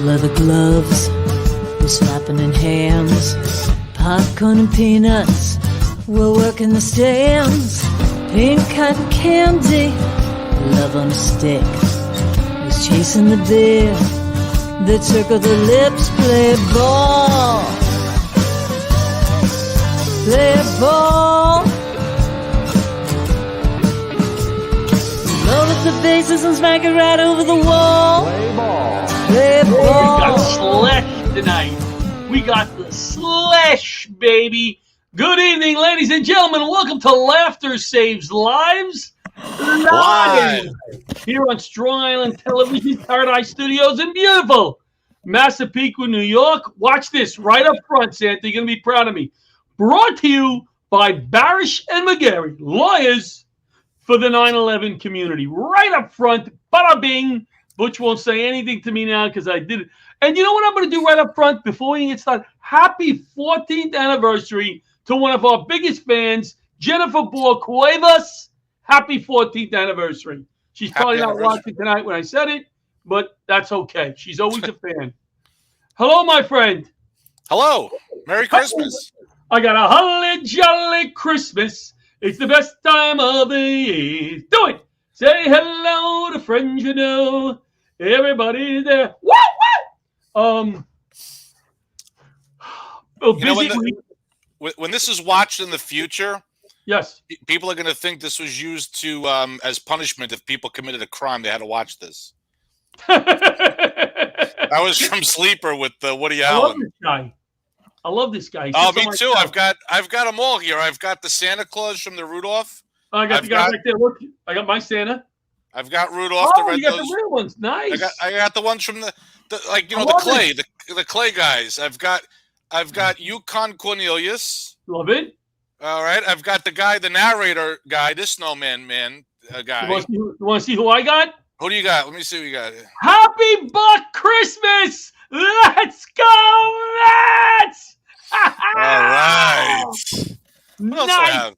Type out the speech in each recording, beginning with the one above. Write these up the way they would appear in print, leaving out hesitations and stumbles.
leather gloves were slapping in hands. Popcorn and peanuts were working the stands. Pink cotton candy, love on a stick, was chasing the beer that circled the lips. Play ball, play ball. Roll up the bases and smack it right over the wall. Play ball. Play ball. We got Slash tonight. We got the Slash, baby. Good evening, ladies and gentlemen. Welcome to Laughter Saves Lives Live here on Strong Island Television, Paradise Studios in beautiful Massapequa, New York. Watch this right up front, Santo. You're going to be proud of me. Brought to you by Barish and McGarry, lawyers for the 9/11 community. Right up front, bada bing. Butch won't say anything to me now because I did it. And you know what I'm going to do right up front before we get started? Happy 14th anniversary to one of our biggest fans, Jennifer Ball Cuevas. Happy 14th anniversary. She's probably not watching tonight when I said it, but that's okay. She's always a fan. Hello, my friend. Hello. Merry Christmas. I got a holly jolly Christmas. It's the best time of the year. Do it. Say hello to friends you know. Everybody there. Woo, woo. Busy week. When this is watched in the future, yes, people are going to think this was used to as punishment if people committed a crime. They had to watch this. That was from Sleeper with Woody Allen. I love this guy. Oh, me too. I've got them all here. I've got the Santa Claus from the Rudolph. I got the guy right there. Look, I got my Santa. I've got Rudolph. Oh, you got the real ones. Nice. I got the ones from the clay guys. I've got Yukon Cornelius. Love it. All right. I've got the narrator guy, this snowman guy. You want to see who I got? Who do you got? Let me see what you got. Happy Buck Christmas! Let's go, Mets! All right. What else do I have?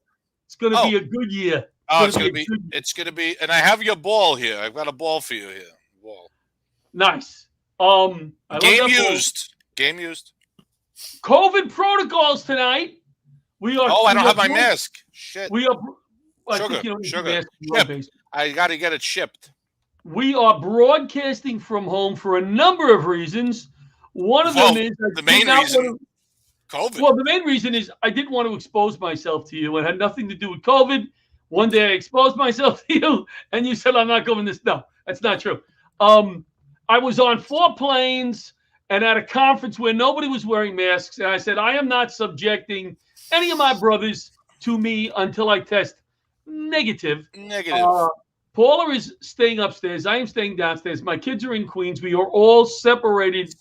It's going to be a good year. It's going to be, and I have your ball here. I've got a ball for you here. Ball. Nice. Game used. COVID protocols tonight. I don't have my mask. Shit. We are. Sugar. I got to get it shipped. We are broadcasting from home for a number of reasons. One of them is the main reason. COVID. Well, the main reason is I didn't want to expose myself to you. It had nothing to do with COVID. One day I exposed myself to you, and you said I'm not going this. No, that's not true. I was on 4 planes and at a conference where nobody was wearing masks, and I said I am not subjecting any of my brothers to me until I test negative. Paula is staying upstairs. I am staying downstairs. My kids are in Queens. We are all separated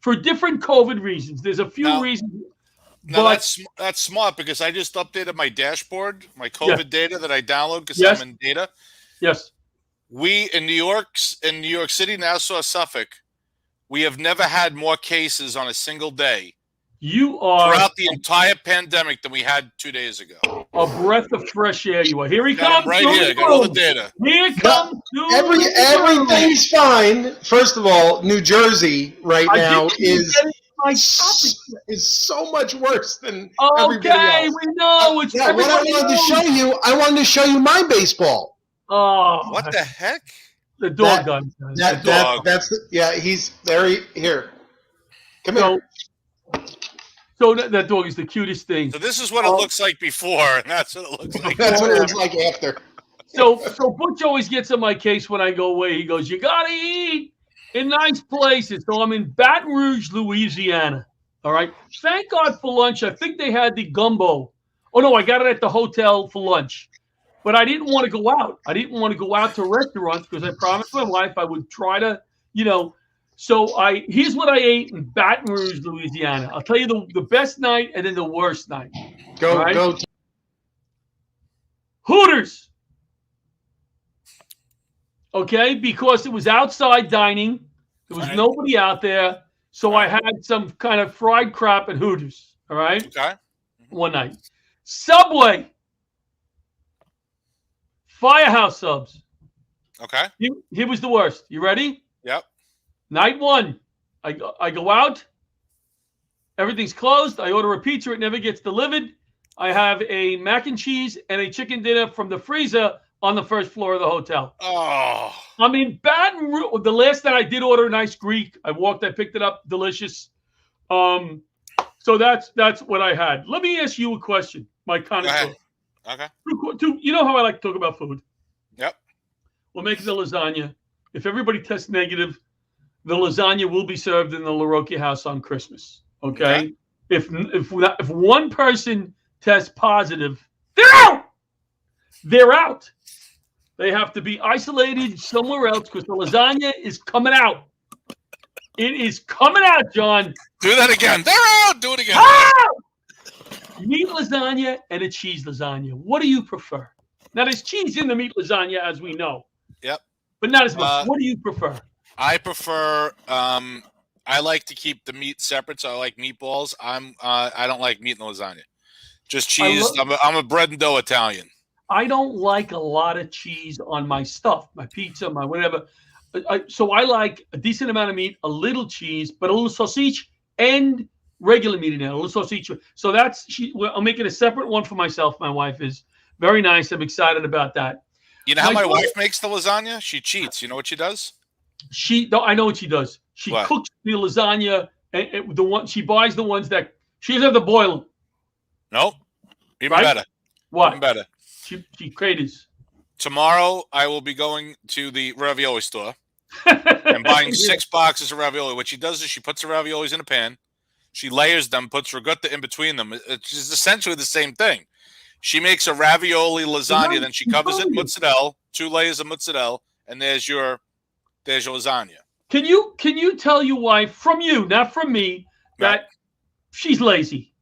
for different COVID reasons. There's a few reasons. No, that's smart because I just updated my dashboard, my COVID data that I download because I'm in data. Yes. We in New York City, Nassau, Suffolk, we have never had more cases on a single day. You are throughout the entire pandemic than we had 2 days ago. A breath of fresh air. You are. Here he comes. Right here. I got all the data. Here comes. Everything's fine. First of all, New Jersey right now is so much worse than everybody else. We know. It's what I wanted to show you my baseball. Oh, what the heck? The dog gun. He's very here. Come here. So that dog is the cutest thing. So this is what it looks like before, and that's what it looks like. That's what it looks like after. So Butch always gets on my case when I go away. He goes, "You gotta eat in nice places." So I'm in Baton Rouge, Louisiana. All right. Thank God for lunch. I think they had the gumbo. Oh no, I got it at the hotel for lunch. But I didn't want to go out. I didn't want to go out to restaurants because I promised my wife I would try to, So here's what I ate in Baton Rouge, Louisiana. I'll tell you the best night and then the worst night. Go. Hooters. Okay, because it was outside dining. There was nobody out there. So I had some kind of fried crap at Hooters. All right? Okay. One night. Subway. Firehouse subs. Okay. Here was the worst. You ready? Yep. Night one, I go out. Everything's closed. I order a pizza. It never gets delivered. I have a mac and cheese and a chicken dinner from the freezer on the first floor of the hotel. Oh. I mean, Baton Rouge. The last night I did order a nice Greek. I picked it up, delicious. So that's what I had. Let me ask you a question, my connoisseur. Okay. You know how I like to talk about food. Yep. We're making the lasagna. If everybody tests negative, the lasagna will be served in the Larocchia house on Christmas. Okay? If one person tests positive, they're out. They're out. They have to be isolated somewhere else because the lasagna is coming out. It is coming out, John. Do that again. They're out. Do it again. Meat lasagna and a cheese lasagna. What do you prefer? Now, there's cheese in the meat lasagna, as we know. Yep. But not as much. What do you prefer? I prefer. I like to keep the meat separate, so I like meatballs. I don't like meat in the lasagna. Just cheese. I'm a bread and dough Italian. I don't like a lot of cheese on my stuff, my pizza, my whatever. So I like a decent amount of meat, a little cheese, but a little sausage and regular meat in there, a little sausage. So I'm making a separate one for myself. My wife is very nice. I'm excited about that. You know how my wife makes the lasagna? She cheats. You know what she does? I know what she does. She cooks the lasagna, and she buys the ones that she doesn't have to boil them. Nope. Even better. What? Even better. She craters. Tomorrow, I will be going to the ravioli store and buying 6 boxes of ravioli. What she does is she puts the raviolis in a pan. She layers them, puts ricotta in between them. It's just essentially the same thing. She makes a ravioli lasagna, then she covers it in mozzarella, 2 layers of mozzarella, and there's your lasagna. Can you tell your wife, from you, not from me, that she's lazy?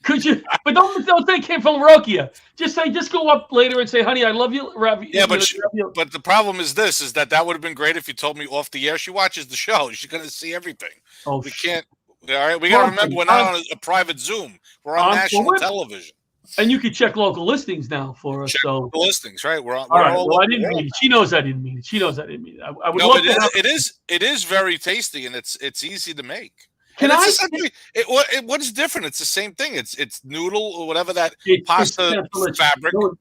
Could you? But don't say it came from Larocchia. Just go up later and say, "Honey, I love you." Yeah, but the problem is this: is that would have been great if you told me off the air. She watches the show; she's going to see everything. Oh, we can't. All right, we got to remember we're not on a private Zoom. We're on national television. And you can check local listings now for us. Local listings, right? We're on. All right. Well, I didn't mean it. She knows I didn't mean it. I would love to. It is very tasty and it's easy to make. What is different? It's the same thing. It's noodle or whatever pasta fabric. No,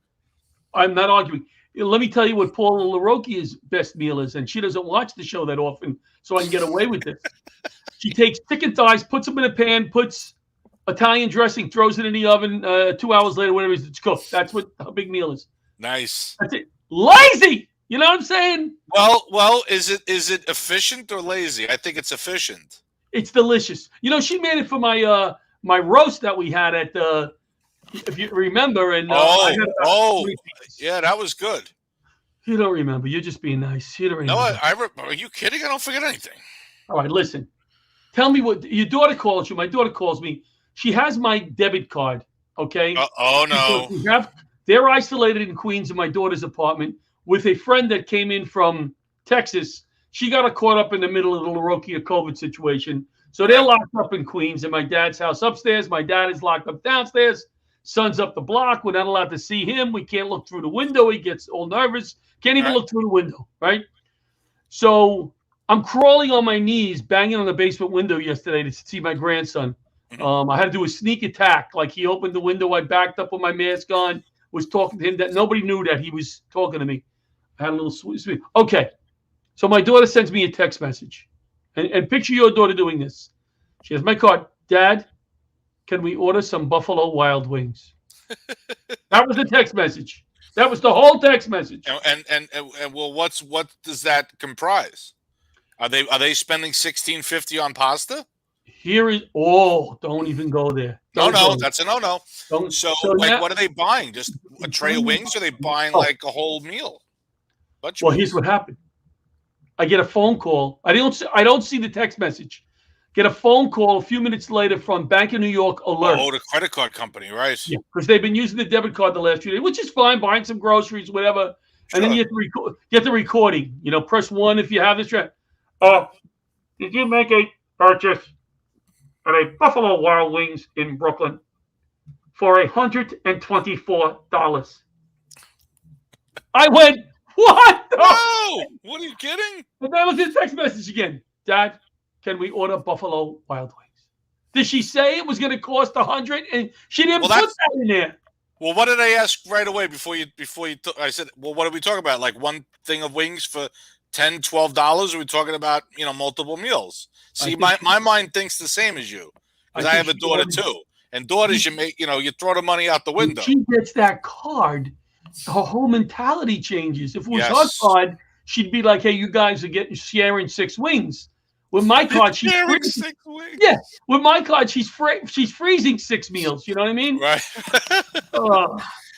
I'm not arguing. Let me tell you what Paula Larocchia's best meal is, and she doesn't watch the show that often, so I can get away with this. She takes chicken thighs, puts them in a pan, puts Italian dressing, throws it in the oven. 2 hours later, whatever it is, it's cooked. That's what her big meal is. Nice. That's it. Lazy. You know what I'm saying? Well, is it efficient or lazy? I think it's efficient. It's delicious. You know, she made it for my my roast that we had at the, if you remember. And yeah, that was good. You don't remember. You're just being nice. You don't remember. No, are you kidding? I don't forget anything. All right, listen. Tell me what your daughter calls you. My daughter calls me. She has my debit card. Okay. Oh no. They're isolated in Queens in my daughter's apartment with a friend that came in from Texas. She got caught up in the middle of the Larocchia COVID situation. So they're locked up in Queens in my dad's house upstairs. My dad is locked up downstairs. Son's up the block. We're not allowed to see him. We can't look through the window. He gets all nervous. Can't even look through the window, right? So I'm crawling on my knees, banging on the basement window yesterday to see my grandson. I had to do a sneak attack. Like he opened the window. I backed up with my mask on, was talking to him. That nobody knew that he was talking to me. I had a little sweet. Okay. So my daughter sends me a text message, and picture your daughter doing this. She has my card. Dad, can we order some Buffalo Wild Wings? That was the text message. That was the whole text message. And well, what does that comprise? Are they spending $16.50 on pasta? Don't even go there. No, that's a no. So what are they buying? Just a tray of wings, or are they buying like a whole meal? Here's what happened. I get a phone call. I don't see the text message. Get a phone call a few minutes later from Bank of New York alert. Oh, the credit card company, right? Yeah, because they've been using the debit card the last few days, which is fine, buying some groceries, whatever. Sure. And then you have to get the recording. You know, press 1 if you have this. Did you make a purchase at a Buffalo Wild Wings in Brooklyn for $124? I went, What? No! What, are you kidding? And then I looked at the text message again. Dad, can we order Buffalo Wild Wings? Did she say it was going to cost $100? And she didn't put that in there. Well, what did I ask right away before you? I said, well, what are we talking about? Like one thing of wings for $10, $12? Are we talking about multiple meals? See, my mind thinks the same as you because I have a daughter too, and daughters you throw the money out the window. She gets that card, her whole mentality changes. If it was her card, she'd be like, "Hey, you guys are sharing 6 wings." With my card, she's sharing 6 wings. Yeah, with my card, she's freezing 6 meals. You know what I mean? Right.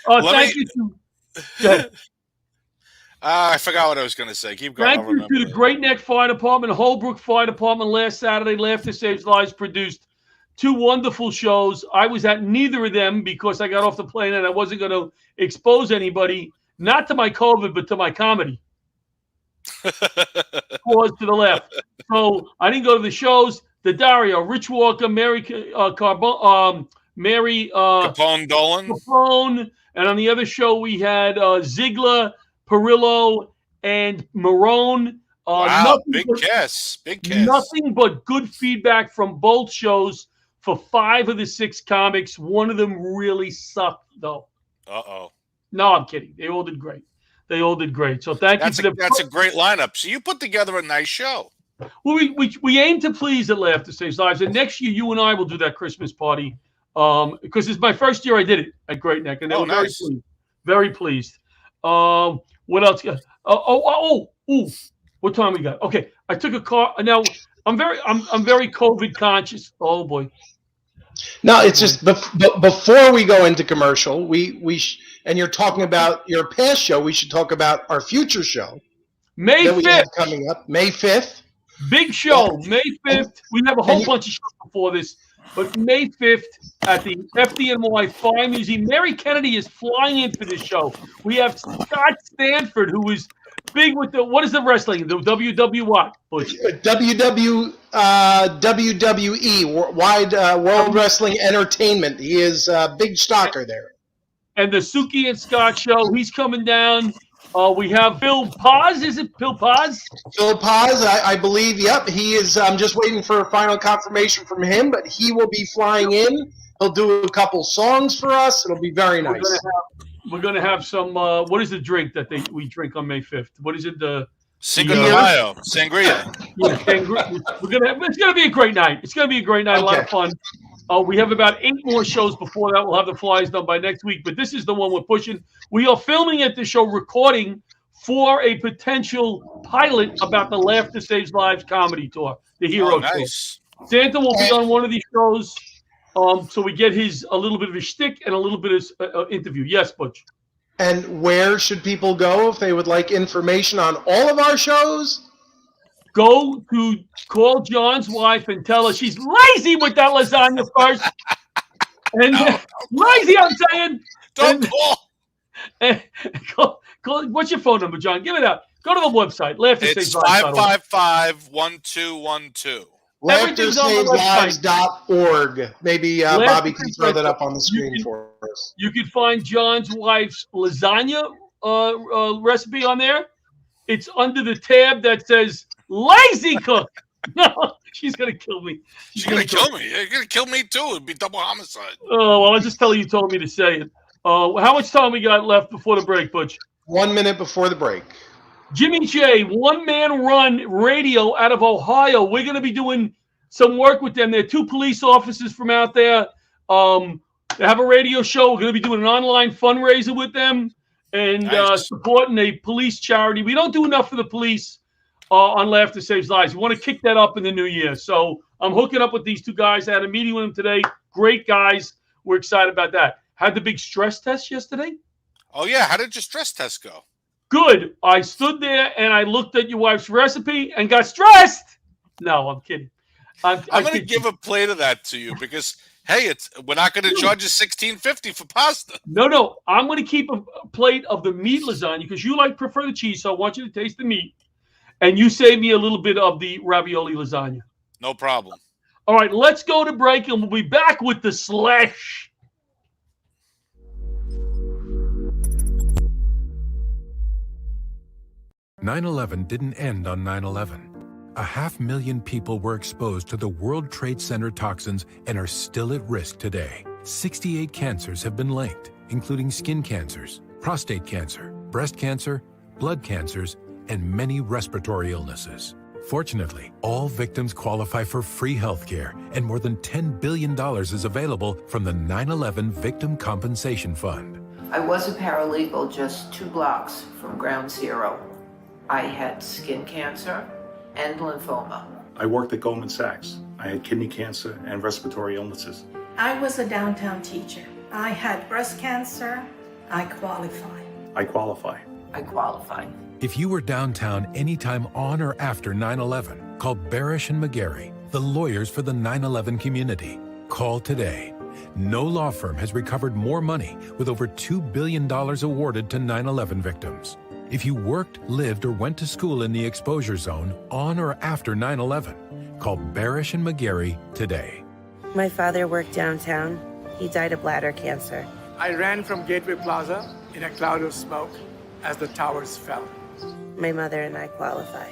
Thank you. I forgot what I was going to say. Keep going. Thank you to the Great Neck Fire Department, Holbrook Fire Department. Last Saturday, Laughter Saves Lives produced 2 wonderful shows. I was at neither of them because I got off the plane and I wasn't going to expose anybody, not to my COVID, but to my comedy. Pause to the left. So I didn't go to the shows. The Dario, Rich Walker, Mary Capone Dolan. Capone. And on the other show, we had Ziegler, Perillo, and Marone. Wow, big cast. Nothing but good feedback from both shows for 5 of the 6 comics. One of them really sucked, though. Uh-oh. No, I'm kidding. They all did great. So thank you. That's a great lineup. So you put together a nice show. Well, we aim to please at Laughter Saves Lives. And next year, you and I will do that Christmas party because it's my first year I did it at Great Neck. And they were nice. very pleased. What else? What time we got? Okay, I took a car. Now I'm very COVID conscious. Oh boy. No, it's just before we go into commercial, and you're talking about your past show. We should talk about our future show. May 5th coming up. May 5th. Big show. May 5th. We have a whole bunch of shows before this, but May 5th at the FDNY Fire Museum. Mary Kennedy is flying in for this show. We have Scott Stanford, who is big with what is the wrestling? The WWE what? WWE, Wide World Wrestling Entertainment. He is a big stalker there. And the Suki and Scott show, he's coming down. We have Bill Paz. Is it Bill Paz? Bill Paz, I believe. Yep, he is. I'm just waiting for a final confirmation from him, but he will be flying in. He'll do a couple songs for us. It'll be very nice. We're gonna have some. What is the drink that we drink on May 5th? What is it? Cinco de Mayo, sangria. Yeah, sangria. It's gonna be a great night. It's gonna be a great night. A lot of fun. We have about 8 more shows before that. We'll have the flyers done by next week, but this is the one we're pushing. We are filming at the show, recording for a potential pilot about the Laughter Saves Lives comedy tour, the Hero Tour. Santo will be on one of these shows, so we get a little bit of his shtick and a little bit of interview. Yes, Butch. And where should people go if they would like information on all of our shows? Go to call John's wife and tell her she's lazy with that lasagna first. And lazy, I'm saying. Don't call. What's your phone number, John? Give it out. Go to the website. It's 555-1212. LaughterSavesLives.org. Maybe Bobby can throw that up on the screen for us. You can find John's wife's lasagna recipe on there. It's under the tab that says Lazy Cook. No, she's going to kill me. She's going to kill me. You're going to kill me too. It'd be double homicide. Oh, well, I'll just tell you told me to say it. How much time we got left before the break, Butch? 1 minute before the break. Jimmy J, one-man run radio out of Ohio. We're going to be doing some work with them. They're 2 police officers from out there. They have a radio show. We're going to be doing an online fundraiser with them and supporting a police charity. We don't do enough for the police on Laughter Saves Lives. We want to kick that up in the new year. So I'm hooking up with these 2 guys. I had a meeting with them today. Great guys. We're excited about that. Had the big stress test yesterday. Oh, yeah. How did your stress test go? Good. I stood there and I looked at your wife's recipe and got stressed. No, I'm kidding. I'm going to give a plate of that to you because, hey, we're not going to charge you $16.50 for pasta. No. I'm going to keep a plate of the meat lasagna because you prefer the cheese, so I want you to taste the meat. And you save me a little bit of the ravioli lasagna. No problem. All right, let's go to break, and we'll be back with the Slash. 9/11 didn't end on 9/11. 500,000 people were exposed to the World Trade Center toxins and are still at risk today. 68 cancers have been linked, including skin cancers, prostate cancer, breast cancer, blood cancers, and many respiratory illnesses. Fortunately, all victims qualify for free health care, and more than $10 billion is available from the 9/11 Victim Compensation Fund. I was a paralegal just 2 blocks from Ground Zero. I had skin cancer and lymphoma. I worked at Goldman Sachs. I had kidney cancer and respiratory illnesses. I was a downtown teacher. I had breast cancer. I qualify. I qualify. I qualify. If you were downtown anytime on or after 9/11, call Barish and McGarry, the lawyers for the 9/11 community. Call today. No law firm has recovered more money with over $2 billion awarded to 9/11 victims. If you worked, lived, or went to school in the exposure zone on or after 9/11, call Barish and McGarry today. My father worked downtown. He died of bladder cancer. I ran from Gateway Plaza in a cloud of smoke as the towers fell. My mother and I qualify.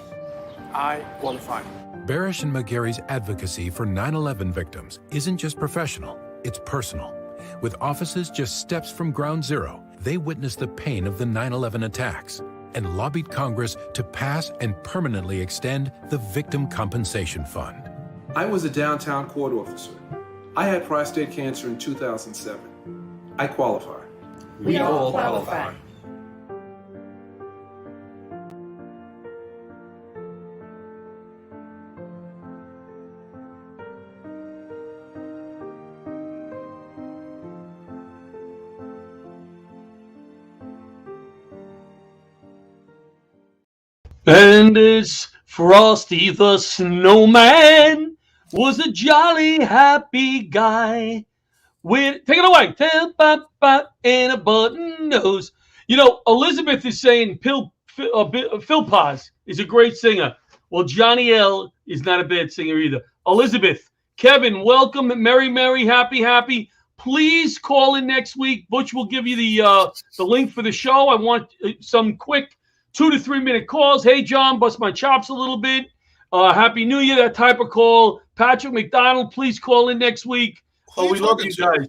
I qualify. Barish and McGarry's advocacy for 9/11 victims isn't just professional, it's personal. With offices just steps from Ground Zero, they witnessed the pain of the 9/11 attacks and lobbied Congress to pass and permanently extend the Victim Compensation Fund. I was a downtown court officer. I had prostate cancer in 2007. I qualify. We all qualify. And as Frosty the Snowman was a jolly happy guy with, take it away, and a button nose. You know, Elizabeth is saying Phil Paz is a great singer. Well, Johnny L is not a bad singer either. Elizabeth, Kevin, welcome. Merry, happy. Please call in next week. Butch will give you the link for the show. I want some quick 2 to 3 minute calls. Hey, John, bust my chops a little bit. Happy New Year, that type of call. Patrick McDonald, please call in next week. We love you guys.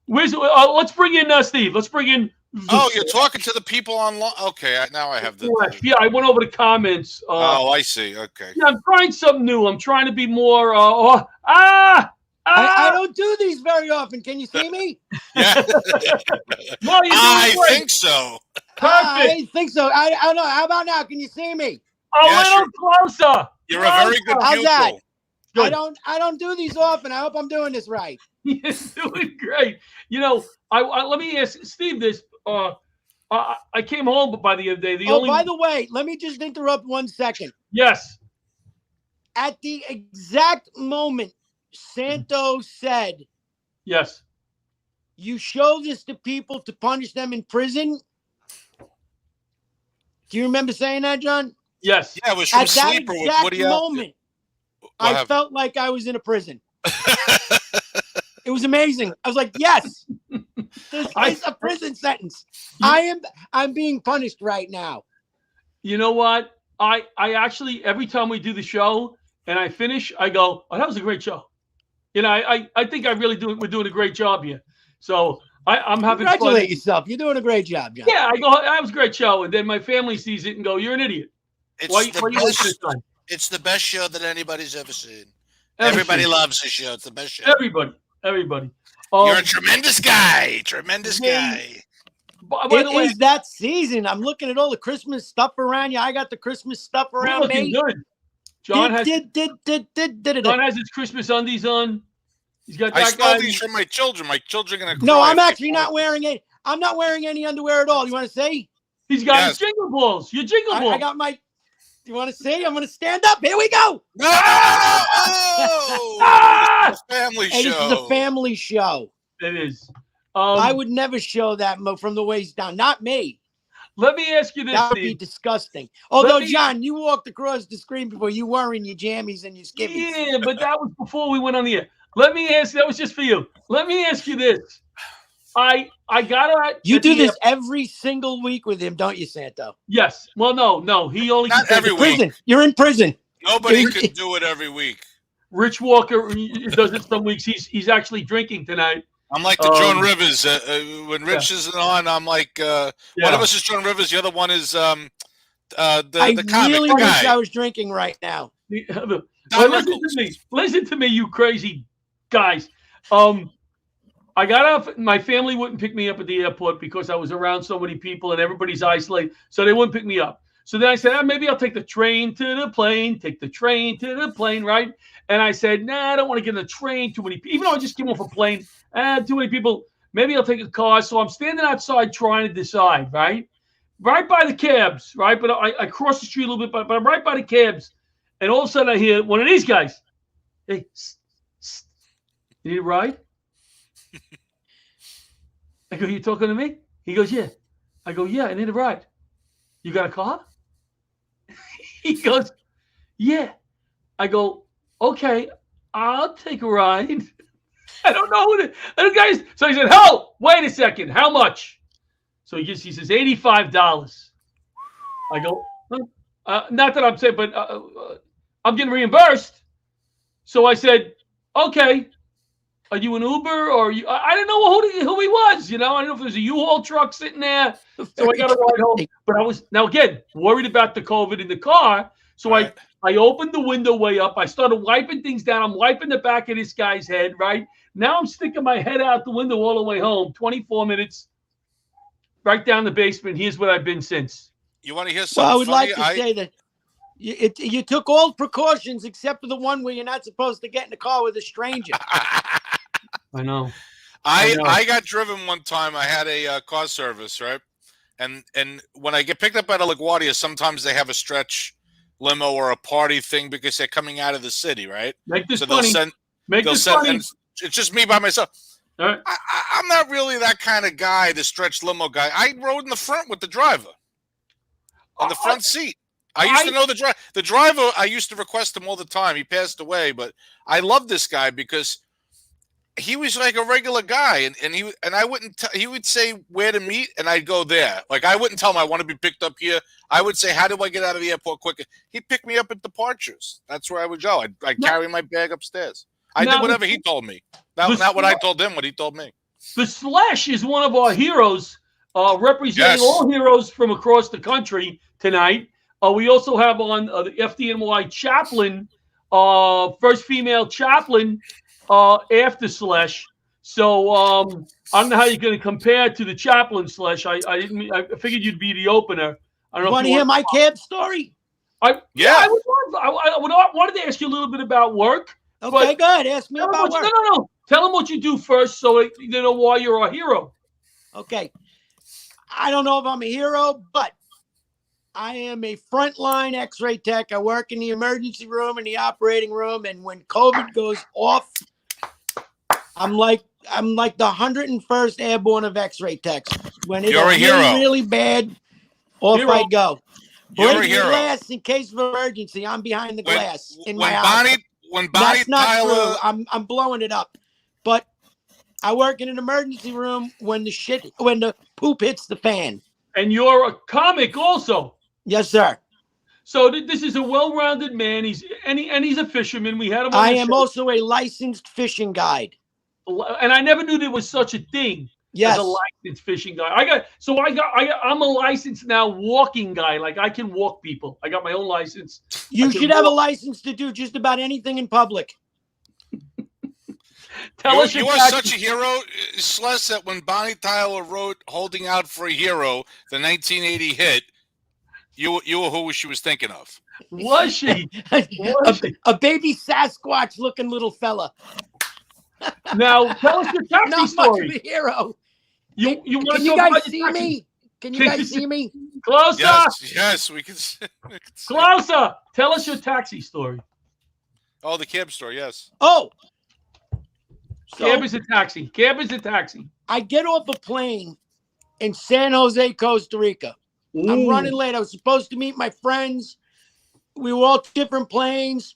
Let's bring in Steve. Let's bring in. Oh, you're talking to the people online. Okay, now I have the. Yeah, I went over the comments. I see. Okay. Yeah, I'm trying something new. I'm trying to be more. I don't do these very often. Can you see me? Yeah. No, I think so. I think so. I don't know. How about now? Can you see me? A little closer. You're a very good How's that? Good. I don't do these often. I hope I'm doing this right. You're doing great. You know, I let me ask Steve this. I came home by the other day. By the way, let me just interrupt 1 second. Yes. At the exact moment Santo said, yes, you show this to people to punish them in prison. Do you remember saying that, John? Yes. Yeah, it was from At that Sleeper with exact Woody moment, I felt like I was in a prison. It was amazing. I was like, yes, this is a prison sentence. I'm being punished right now. You know what? I actually, every time we do the show and I finish, I go, oh, that was a great show. You know, I think we're doing a great job here. So I'm having fun. Congratulate yourself. You're doing a great job, John. Yeah, I go, that was a great show. And then my family sees it and go, you're an idiot. It's the best show that anybody's ever seen. Everybody loves the show. It's the best show. Everybody. You're a tremendous guy. By the way, that season. I'm looking at all the Christmas stuff around you. I got the Christmas stuff around me. Good. John has his Christmas undies on. He's got that. I stole these from my children. My children are gonna cry. No, I'm actually not wearing any. I'm not wearing any underwear at all. You want to see? He's got his jingle balls. Your jingle balls. I got my. You want to see? I'm going to stand up. Here we go. No! It's a family show. This is a family show. It is. I would never show that from the waist down. Not me. Let me ask you this. That would be disgusting. Although, John, you walked across the screen before. You were in your jammies and your skivvies. Yeah, but that was before we went on the air. Let me ask. That was just for you. Let me ask you this. I got You do this every single week with him, don't you, Santo? Yes. Well, no. He only Not every week. Prison. You're in prison. Nobody can do it every week. Rich Walker does it some weeks. He's actually drinking tonight. I'm like the Joan Rivers. When Rich isn't on, I'm like one of us is Joan Rivers. The other one is the comic really wish I was drinking right now. Listen to me, you crazy guys. I got off. My family wouldn't pick me up at the airport because I was around so many people and everybody's isolated, so they wouldn't pick me up. So then I said, maybe I'll take the train to the plane. Take the train to the plane, right? And I said, I don't want to get in the train. Too many people. Even though I just came off a plane, too many people. Maybe I'll take a car. So I'm standing outside trying to decide, right by the cabs, right? But I crossed the street a little bit, but I'm right by the cabs, and all of a sudden I hear one of these guys. Hey, you need a ride? I go, you talking to me? He goes, yeah. I go, yeah, I need a ride. You got a car? He goes, yeah. I go, okay, I'll take a ride. I don't know who the guys. So he said, "Oh, wait a second, how much?" So he says $85. I go, not that I'm saying, but I'm getting reimbursed. So I said, okay, are you an Uber or are you? I didn't know who he was. I don't know if there was a U-Haul truck sitting there. So I got to ride home. But I was now again worried about the COVID in the car. So I opened the window way up. I started wiping things down. I'm wiping the back of this guy's head. Right now, I'm sticking my head out the window all the way home. 24 minutes. Right down the basement. Here's what I've been since. You want to hear something? Well, I would like to say that you took all precautions except for the one where you're not supposed to get in the car with a stranger. I know. I got driven one time. I had a car service, right? And when I get picked up at a LaGuardia, sometimes they have a stretch limo or a party thing because they're coming out of the city, right? Make this funny. It's just me by myself. All right. I'm not really that kind of guy, the stretch limo guy. I rode in the front with the driver on the front seat. I used to know the driver. The driver, I used to request him all the time. He passed away, but I love this guy because he was like a regular guy, and I wouldn't. He would say where to meet, and I'd go there. Like I wouldn't tell him I want to be picked up here. I would say, how do I get out of the airport quicker? He'd pick me up at departures. That's where I would go. I'd carry my bag upstairs. I did whatever he told me. Not what I told him, what he told me. The Slash is one of our heroes, representing all heroes from across the country tonight. We also have on the FDNY Chaplain, first female chaplain after Slash. So I don't know how you're going to compare to the chaplain Slash. I figured you'd be the opener. I don't know. Want to hear my cab story? I wanted to ask you a little bit about work. Okay, good. Ask me about work. No. Tell them what you do first so they know why you're a hero. Okay. I don't know if I'm a hero, but I am a frontline x-ray tech. I work in the emergency room and the operating room, and when COVID goes off, I'm like the 101st Airborne of x-ray techs. When it's really bad, off I go. Break the glass in case of emergency. I'm behind the glass in my house. That's not true. I'm blowing it up. But I work in an emergency room when the poop hits the fan. And you're a comic also. Yes, sir. So this is a well-rounded man. He's a fisherman. We had him on I the am show. also a licensed fishing guide. And I never knew there was such a thing as a licensed fishing guide. I'm a licensed now walking guy. Like I can walk people. I got my own license. You should have a license to do just about anything in public. You are such a hero, Sles, that when Bonnie Tyler wrote "Holding Out for a Hero," the 1980 hit, you were who she was thinking of. Was she? A baby Sasquatch looking little fella. Now tell us your taxi Not story. much of a hero. Can you guys see me? Can you guys see me? Closer. Yes, we can. Closer. Tell us your taxi story. Oh, the cab story. Yes. Oh. Cab is a taxi. Cab is a taxi. I get off a plane in San Jose, Costa Rica. Ooh. I'm running late. I was supposed to meet my friends. We were all different planes.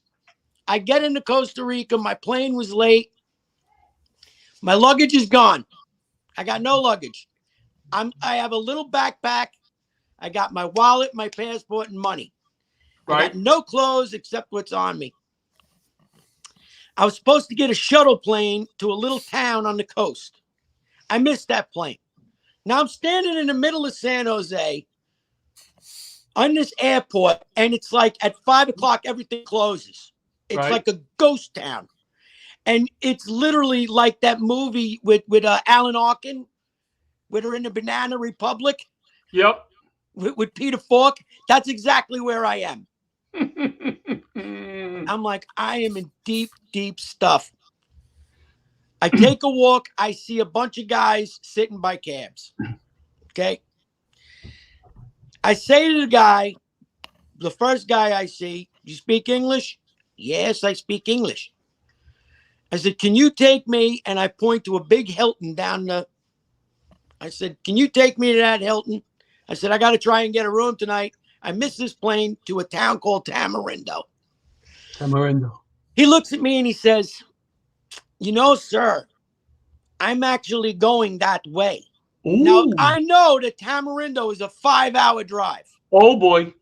I get into Costa Rica. My plane was late. My luggage is gone. I got no luggage. I have a little backpack. I got my wallet, my passport, and money. I got no clothes except what's on me. I was supposed to get a shuttle plane to a little town on the coast. I missed that plane. Now I'm standing in the middle of San Jose on this airport, and it's like at 5 o'clock, everything closes. It's like a ghost town. And it's literally like that movie with Alan Arkin, where they're in the Banana Republic. Yep. With Peter Falk. That's exactly where I am. I'm like, I am in deep, deep stuff. I take a walk. I see a bunch of guys sitting by cabs. Okay. I say to the guy, the first guy I see, you speak English? Yes, I speak English. I said, can you take me? And I point to a big Hilton I said, can you take me to that Hilton? I said, I got to try and get a room tonight. I missed this plane to a town called Tamarindo. Tamarindo. He looks at me and he says, you know, sir, I'm actually going that way. Ooh. Now, I know that Tamarindo is a 5-hour drive. Oh, boy.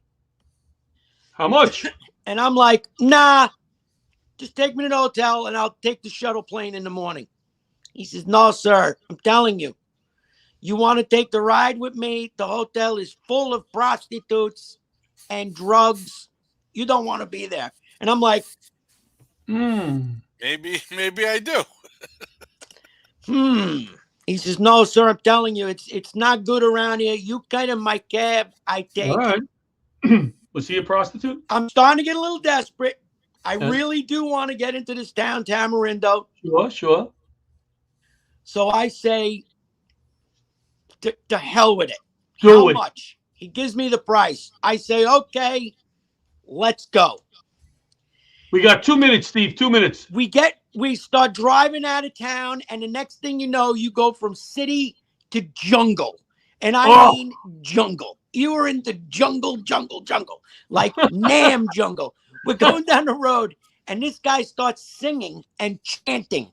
How much? And I'm like, nah, just take me to the hotel and I'll take the shuttle plane in the morning. He says, no, sir, I'm telling you. You want to take the ride with me? The hotel is full of prostitutes and drugs. You don't want to be there. And I'm like, Maybe I do. He says, no, sir, I'm telling you, it's not good around here. You get in my cab, I take All right. it. Was he a prostitute? I'm starting to get a little desperate. I really do want to get into this town, Tamarindo. Sure. So I say, to hell with it. Do it. How much? He gives me the price. I say, okay, let's go. We got 2 minutes, Steve. 2 minutes. We start driving out of town, and the next thing you know, you go from city to jungle. And I mean jungle. You are in the jungle, like Nam jungle. We're going down the road, and this guy starts singing and chanting.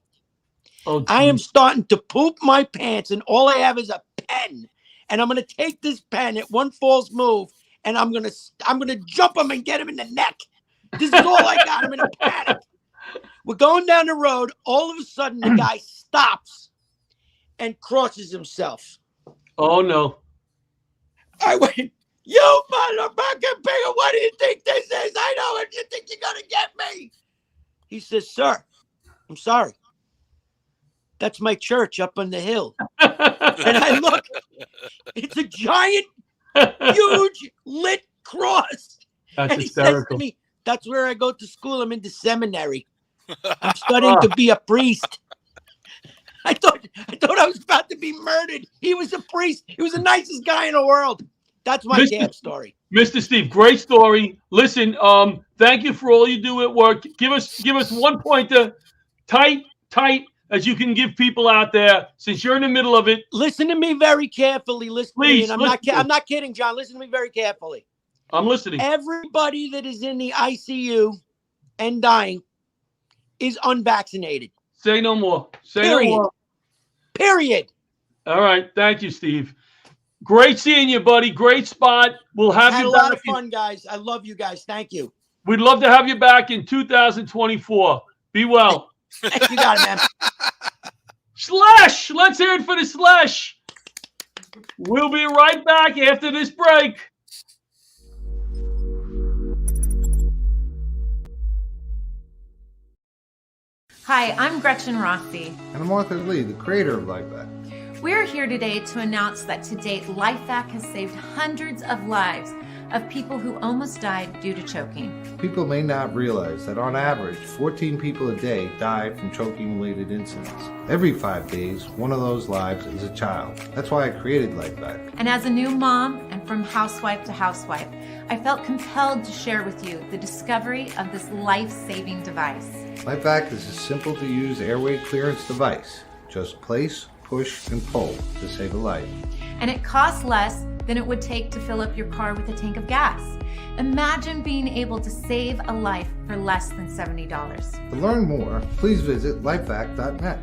Oh, I am starting to poop my pants, and all I have is a pen. And I'm going to take this pen at one false move, and I'm going to jump him and get him in the neck. This is all I got. I'm in a panic. We're going down the road. All of a sudden, the guy stops and crosses himself. Oh, no. I went, you motherfucking pig, what do you think this is? I know what you think you're going to get me. He says, sir, I'm sorry. That's my church up on the hill. And I look, it's a giant, huge, lit cross. That's and he hysterical. says to me, that's where I go to school. I'm in the seminary. I'm studying to be a priest. I thought I was about to be murdered. He was a priest. He was the nicest guy in the world. That's my damn story. Mr. Steve, great story. Listen, thank you for all you do at work. Give us 1 pointer, tight, as you can give people out there, since you're in the middle of it. Listen to me very carefully. Please, I'm not kidding, John. Listen to me very carefully. I'm listening. Everybody that is in the ICU and dying is unvaccinated. Say no more. Period. No more. Period. All right. Thank you, Steve. Great seeing you, buddy. Great spot. We'll have Had you a back. lot of fun, guys. I love you guys. Thank you. We'd love to have you back in 2024. Be well. You got it, man. Slash. Let's hear it for the Slash. We'll be right back after this break. Hi, I'm Gretchen Rossi. And I'm Arthur Lee, the creator of LifeVac. We're here today to announce that to date, LifeVac has saved hundreds of lives of people who almost died due to choking. People may not realize that on average, 14 people a day die from choking-related incidents. Every 5 days, one of those lives is a child. That's why I created LifeVac. And as a new mom, and from housewife to housewife, I felt compelled to share with you the discovery of this life-saving device. LifeVac is a simple-to-use airway clearance device. Just place, push, and pull to save a life. And it costs less than it would take to fill up your car with a tank of gas. Imagine being able to save a life for less than $70. To learn more, please visit lifevac.net.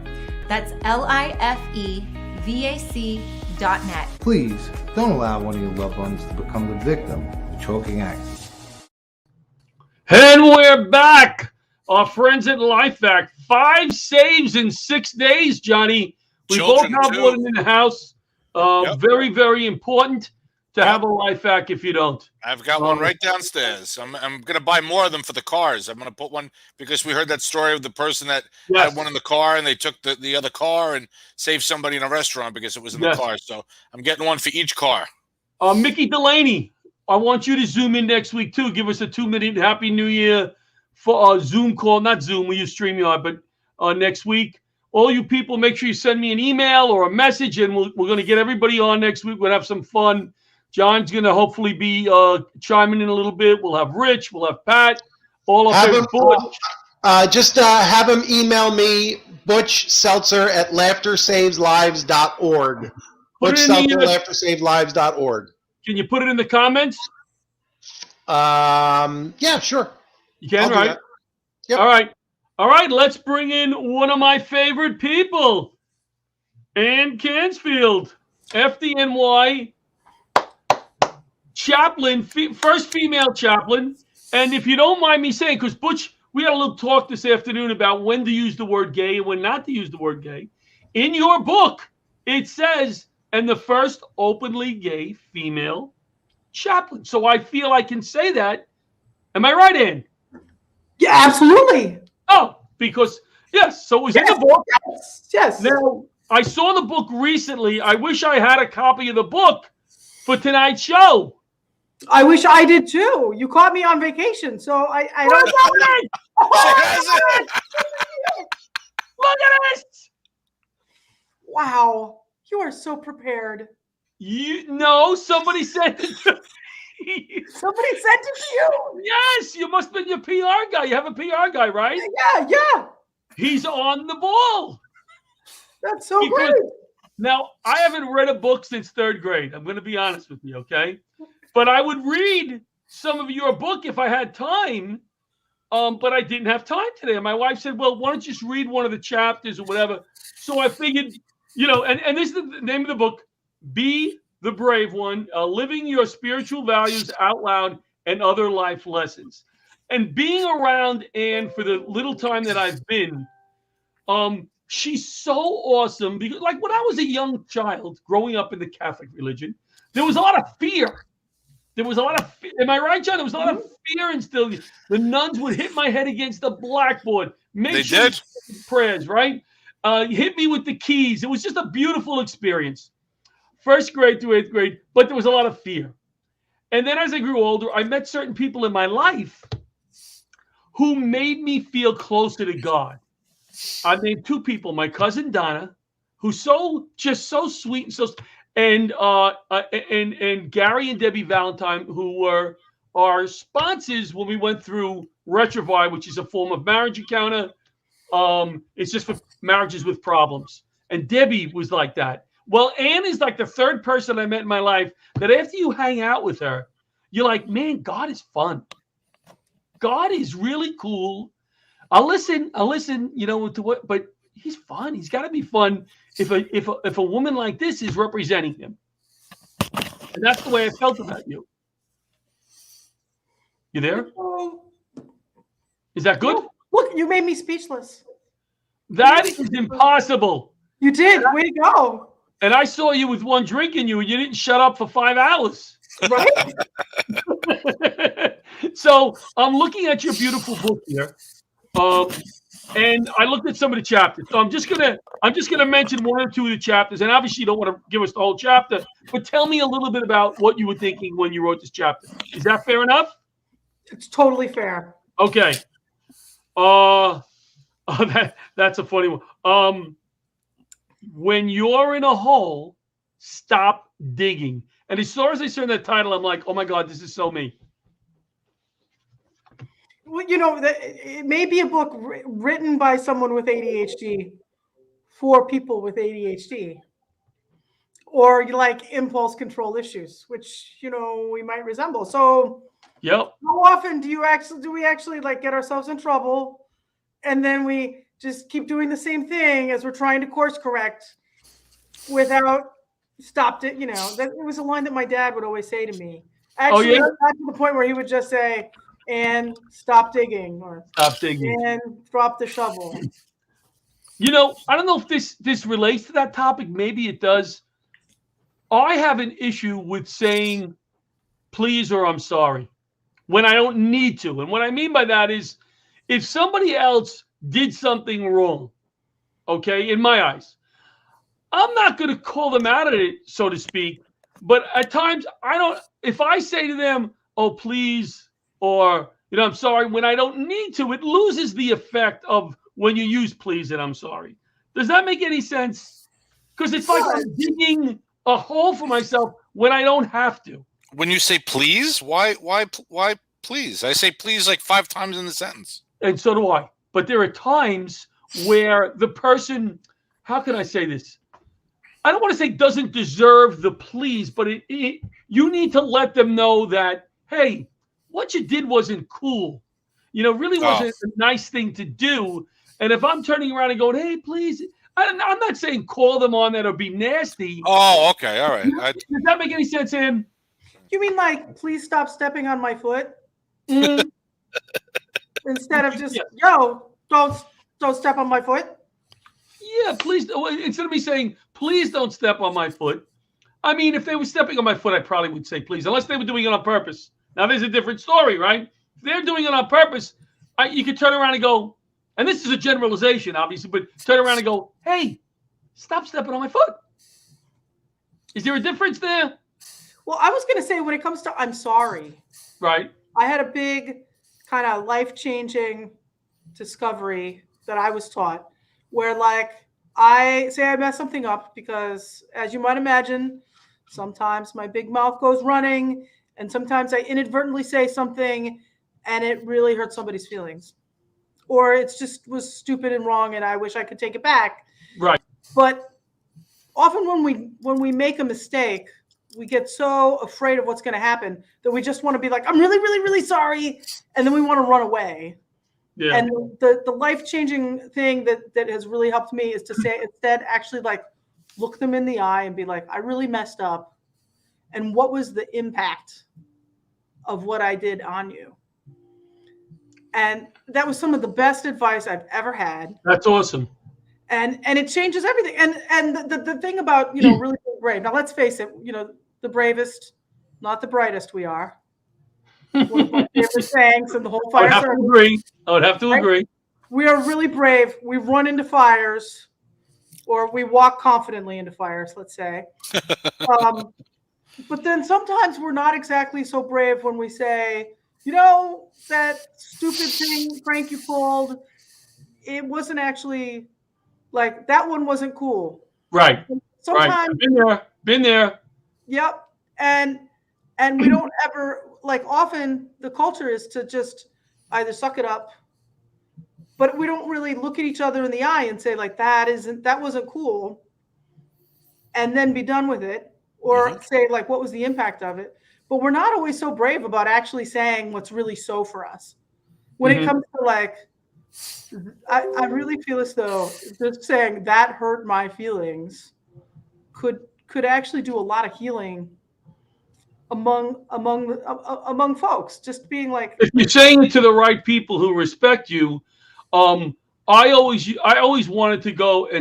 That's LIFEVAC.net. vac.net. Please don't allow one of your loved ones to become the victim of choking accidents. And we're back. Our friends at LifeVac. 5 saves in 6 days, Johnny. We Children, both have too. one in the house. Yep. Very, very important to have a LifeVac if you don't. I've got one right downstairs. I'm going to buy more of them for the cars. I'm going to put one because we heard that story of the person that had one in the car and they took the other car and saved somebody in a restaurant because it was in the car. So I'm getting one for each car. Mickey Delaney, I want you to Zoom in next week too. Give us a 2-minute Happy New Year for a Zoom call. Not Zoom, we use StreamYard, but next week. All you people, make sure you send me an email or a message, and we're going to get everybody on next week. We'll have some fun. John's going to hopefully be chiming in a little bit. We'll have Rich. We'll have Pat. All of them. Just have him email me, Butch Seltzer at laughtersaveslives.org. Butch Seltzer, laughtersaveslives.org. Can you put it in the comments? Yeah, sure. You can, right? Yep. All right. Let's bring in one of my favorite people, Ann Kansfield, FDNY Chaplain, first female chaplain. And if you don't mind me saying, because Butch, we had a little talk this afternoon about when to use the word gay and when not to use the word gay. In your book, it says, and the first openly gay female chaplain. So I feel I can say that. Am I right, Ann? Yeah, absolutely. Oh, because, yes. So it was in the book. Yes. Now, I saw the book recently. I wish I had a copy of the book for tonight's show. I wish I did too. You caught me on vacation, so I don't Look at this! Wow, you are so prepared. Somebody sent it to me. Somebody sent it to you? Yes, you must have been your PR guy. You have a PR guy, right? Yeah. He's on the ball. That's so great. Now, I haven't read a book since 3rd grade. I'm going to be honest with you, okay? But I would read some of your book if I had time, but I didn't have time today. And my wife said, well, why don't you just read one of the chapters or whatever? So I figured, and this is the name of the book, Be the Brave One, Living Your Spiritual Values Out Loud and Other Life Lessons. And being around Ann for the little time that I've been, she's so awesome. Because, like, when I was a young child growing up in the Catholic religion, there was a lot of fear. Am I right, John? There was a lot of fear instilled. The nuns would hit my head against the blackboard. They did prayers, right? Hit me with the keys. It was just a beautiful experience. 1st grade through 8th grade, but there was a lot of fear. And then as I grew older, I met certain people in my life who made me feel closer to God. I named 2 people, my cousin Donna, who's so sweet and so, and Gary and Debbie Valentine, who were our sponsors when we went through Retrovi, which is a form of marriage encounter. It's just for marriages with problems. And Debbie was like that. Well, Ann is like the 3rd person I met in my life that after you hang out with her, you're like, man, God is fun. God is really cool. I'll listen, to what, but he's fun. He's got to be fun if a woman like this is representing him. And that's the way I felt about you. You there? Is that good? Look, you made me speechless. That is impossible. You did. Way to go. And I saw you with one drink in you, and you didn't shut up for 5 hours. Right? So I'm looking at your beautiful book here. And I looked at some of the chapters. So I'm just gonna mention 1 or 2 of the chapters. And obviously you don't want to give us the whole chapter, but tell me a little bit about what you were thinking when you wrote this chapter. Is that fair enough? It's totally fair. Okay. That's a funny one. When you're in a hole, stop digging. And as soon as I saw that title, I'm like, oh my God, this is so me. Well, it may be a book written by someone with ADHD for people with ADHD, or like impulse control issues, which we might resemble. So, yep. How often do we actually like get ourselves in trouble, and then we just keep doing the same thing as we're trying to course correct? without stopped it. You know, that it was a line that my dad would always say to me. Actually, it got to the point where he would just say, "And stop digging," or "Stop digging," and drop the shovel. You know, I don't know if this relates to that topic. Maybe it does. I have an issue with saying please or I'm sorry when I don't need to. And what I mean by that is if somebody else did something wrong, okay, in my eyes, I'm not going to call them out of it, so to speak. But at times, if I say to them, oh, please, or, I'm sorry, when I don't need to, it loses the effect of when you use please and I'm sorry. Does that make any sense? Because it's like I'm digging a hole for myself when I don't have to. When you say please, why please? I say please like 5 times in the sentence. And so do I. But there are times where the person, how can I say this? I don't want to say doesn't deserve the please, but you need to let them know that, hey, what you did wasn't cool. Really wasn't a nice thing to do. And if I'm turning around and going, hey, please, I'm not saying call them on that or be nasty. Oh, okay. All right. Does that make any sense, Ann? You mean like, please stop stepping on my foot? Instead of just, yo, don't step on my foot? Yeah, please. Instead of me saying, please don't step on my foot. I mean, if they were stepping on my foot, I probably would say please, unless they were doing it on purpose. Now, there's a different story, right? If they're doing it on purpose, you could turn around and go, and this is a generalization, obviously, but turn around and go, hey, stop stepping on my foot. Is there a difference there? Well, I was going to say when it comes to I'm sorry. Right. I had a big kind of life-changing discovery that I was taught where like I say I mess something up because as you might imagine, sometimes my big mouth goes running and sometimes I inadvertently say something and it really hurts somebody's feelings. Or it's just was stupid and wrong and I wish I could take it back. Right. But often when we make a mistake, we get so afraid of what's going to happen that we just want to be like, I'm really, really, really sorry. And then we want to run away. Yeah. And the life-changing thing that has really helped me is to say instead, actually like look them in the eye and be like, I really messed up. And what was the impact of what I did on you? And that was some of the best advice I've ever had. That's awesome. And it changes everything. And the thing about, really being brave. Now, let's face it, the bravest, not the brightest we are. One of my favorite sayings in the whole fire service. I would have to agree. We are really brave. We run into fires or we walk confidently into fires, let's say. But then sometimes we're not exactly so brave when we say, that stupid thing, prank you pulled, it wasn't actually like that one wasn't cool. Right. Sometimes been there. Yep. And we don't ever like often the culture is to just either suck it up, but we don't really look at each other in the eye and say like that wasn't cool and then be done with it or say like what was the impact of it. But we're not always so brave about actually saying what's really so for us. When it comes to like, I really feel as though just saying that hurt my feelings could actually do a lot of healing among folks. Just being like, if you're saying it to the right people who respect you, I always wanted to go out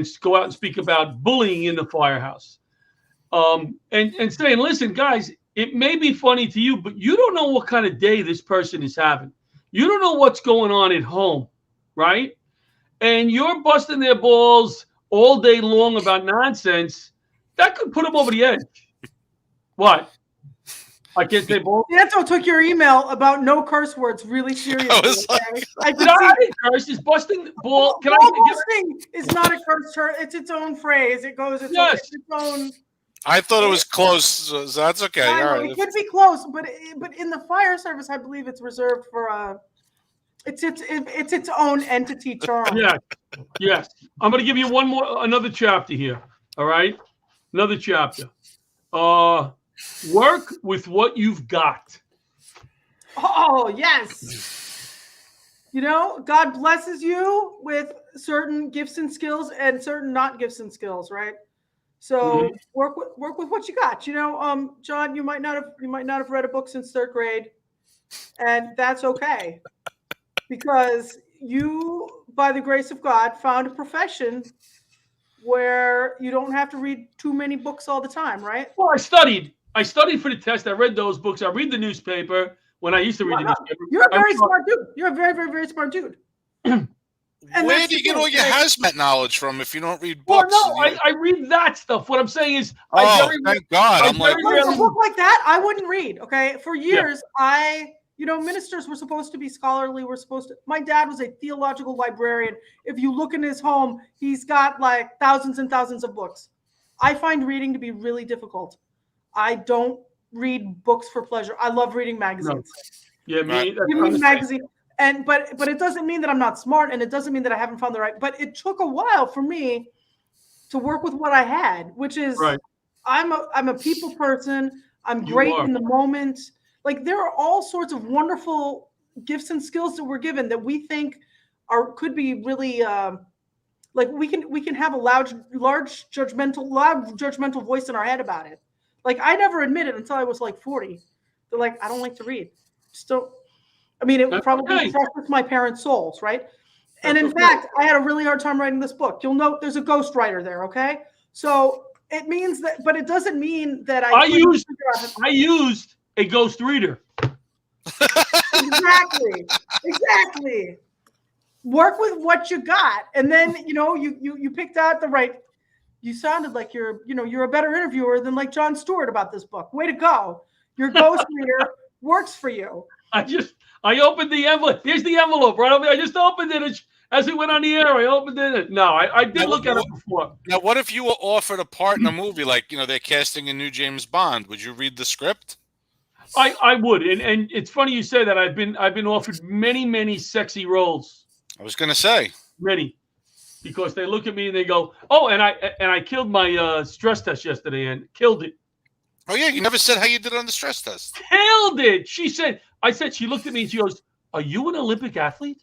and speak about bullying in the firehouse, and saying, listen, guys. It may be funny to you, but you don't know what kind of day this person is having. You don't know what's going on at home, right? And you're busting their balls all day long about nonsense. That could put them over the edge. What? I can't say balls? Santo took your email about no curse words really seriously. I didn't curse. It's busting ball. Busting is not a curse term. It's its own phrase. It goes. It's its own. I thought it was close, so that's okay. All right. It could be close, but in the fire service, I believe it's reserved for it's its own entity term. Yes. I'm going to give you another chapter here. All right, another chapter. Work with what you've got. Oh yes. God blesses you with certain gifts and skills and certain not gifts and skills, right? So work with what you got. You know, John, you might not have read a book since 3rd grade, and that's okay, because you, by the grace of God, found a profession where you don't have to read too many books all the time, right? Well, I studied for the test. I read those books. I read the newspaper when I used to read the newspaper. You're a very smart dude. You're a very, very, very smart dude. Where do you get all your hazmat knowledge from if you don't read books? Well, no, I read that stuff. What I'm saying is, thank God. I'm like, a book like that, I wouldn't read. Okay, for years, ministers were supposed to be scholarly. My dad was a theological librarian. If you look in his home, he's got like thousands and thousands of books. I find reading to be really difficult. I don't read books for pleasure. I love reading magazines. No. Yeah, me. Give me a magazine. But it doesn't mean that I'm not smart, and it doesn't mean that I haven't found the right. But it took a while for me to work with what I had, which is I'm a people person. I'm great in the moment. Like, there are all sorts of wonderful gifts and skills that we're given that we think could be really like we can have a loud judgmental voice in our head about it. Like, I never admitted until I was like 40. They're like, I don't like to read. Just don't. I mean, it probably crushes my parents' souls, right? And in fact, I had a really hard time writing this book. You'll note there's a ghostwriter there, okay? So it means that, but it doesn't mean that I used a ghost reader. Exactly. Work with what you got, and then you picked out the right. You sounded like you're a better interviewer than like Jon Stewart about this book. Way to go! Your ghost reader works for you. I opened the envelope. Here's the envelope right over there. I just opened it as we went on the air. I opened it. No, I did look at it before. Now, what if you were offered a part in a movie, like they're casting a new James Bond? Would you read the script? I would, and it's funny you say that. I've been offered many sexy roles. I was going to say many, because they look at me and they go, "Oh," and I killed my stress test yesterday and killed it. Oh yeah, you never said how you did on the stress test. Killed it. She said. She looked at me and she goes, "Are you an Olympic athlete?"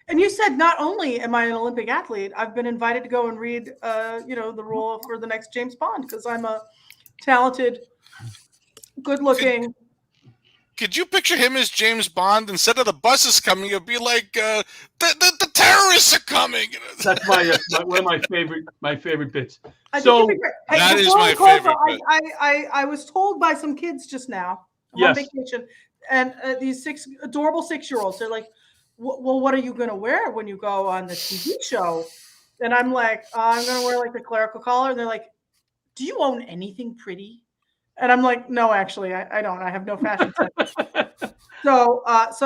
And you said, not only am I an Olympic athlete, I've been invited to go and read, the role for the next James Bond, because I'm a talented, good-looking. Could you picture him as James Bond? Instead of the buses coming, it'd be like the terrorists are coming. That's one of my favorite bits. So that is my favorite bit. I was told by some kids just now. I'm on vacation, and these adorable 6-year-olds, they're like, well, what are you going to wear when you go on the TV show? And I'm like, I'm going to wear like the clerical collar. And they're like, do you own anything pretty? And I'm like, no, actually, I don't. I have no fashion sense. So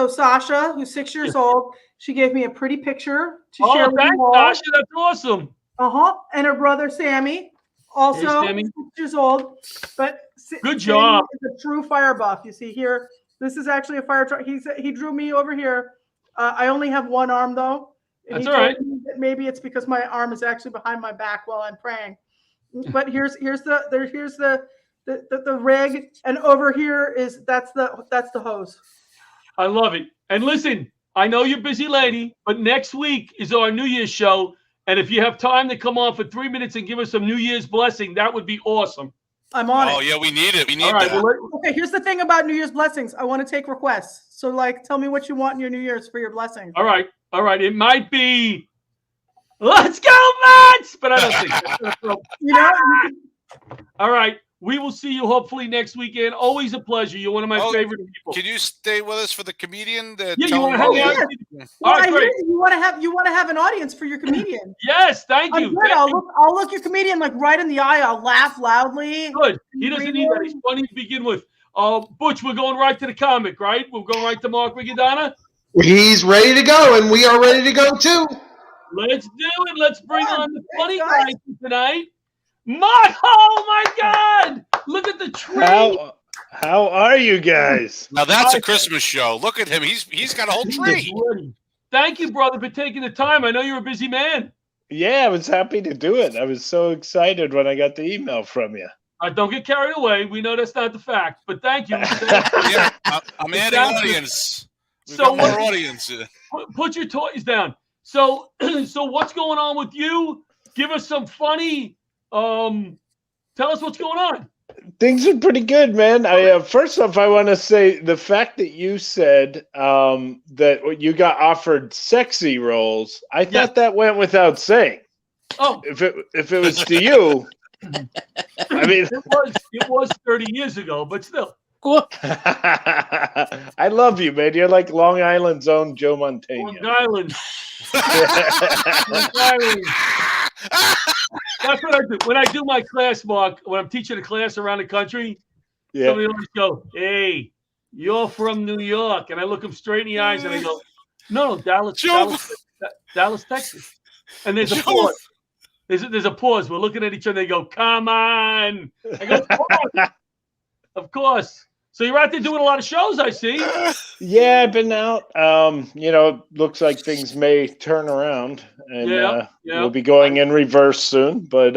Sasha, who's 6 years old, she gave me a pretty picture to share with you all. Sasha, that's awesome. And her brother Sammy, also 6 years old, but good job. Sammy is a true fire buff. You see here, this is actually a fire truck. He drew me over here. I only have one arm though. That's all right. Maybe it's because my arm is actually behind my back while I'm praying. But here's the rig, and over here that's the hose. I love it. And listen, I know you're a busy lady, but next week is our New Year's show. And if you have time to come on for 3 minutes and give us some New Year's blessing, that would be awesome. I'm on it. Oh, yeah, we need it. We need that. Okay, here's the thing about New Year's blessings. I want to take requests. So, tell me what you want in your New Year's for your blessing. All right. It might be, let's go, Mets! But I don't think All right. We will see you hopefully next weekend. Always a pleasure. You're one of my favorite people. Can you stay with us for the comedian? You want to hang out? All right, great. You want to have an audience for your comedian. Yes, thank you. Good. I'll look your comedian right in the eye. I'll laugh loudly. Good. He doesn't need that. He's funny to begin with. Butch, we're going right to the comic, right? We're going right to Mark Riccadonna. He's ready to go, and we are ready to go too. Let's do it. Let's bring on the funny guy tonight. Mark, oh my God! Look at the tree. How are you guys? Now that's a Christmas show. Look at him. He's got a whole tree. Thank you, brother, for taking the time. I know you're a busy man. Yeah, I was happy to do it. I was so excited when I got the email from you. Don't get carried away. We know that's not the fact, but thank you. Yeah, I'm adding audience. We've got more audience. Put your toys down. So what's going on with you? Give us some funny. Tell us what's going on. Things are pretty good, man. First off, I want to say the fact that you said that you got offered sexy roles, I thought that went without saying. Oh, if it was to you, I mean, it was 30 years ago, but still. I love you, man. You're like Long Island's own Joe Montana. Long Island. Long Island. That's what I do. When I do my class, Mark, when I'm teaching a class around the country, somebody always go, "Hey, you're from New York," and I look them straight in the eyes and I go, "No, Dallas, Texas." And there's a pause. There's a pause. We're looking at each other. They go, "Come on!" I go, "Of course." So you're out there doing a lot of shows, I see. Yeah, I've been out. Looks like things may turn around, and we'll be going in reverse soon. But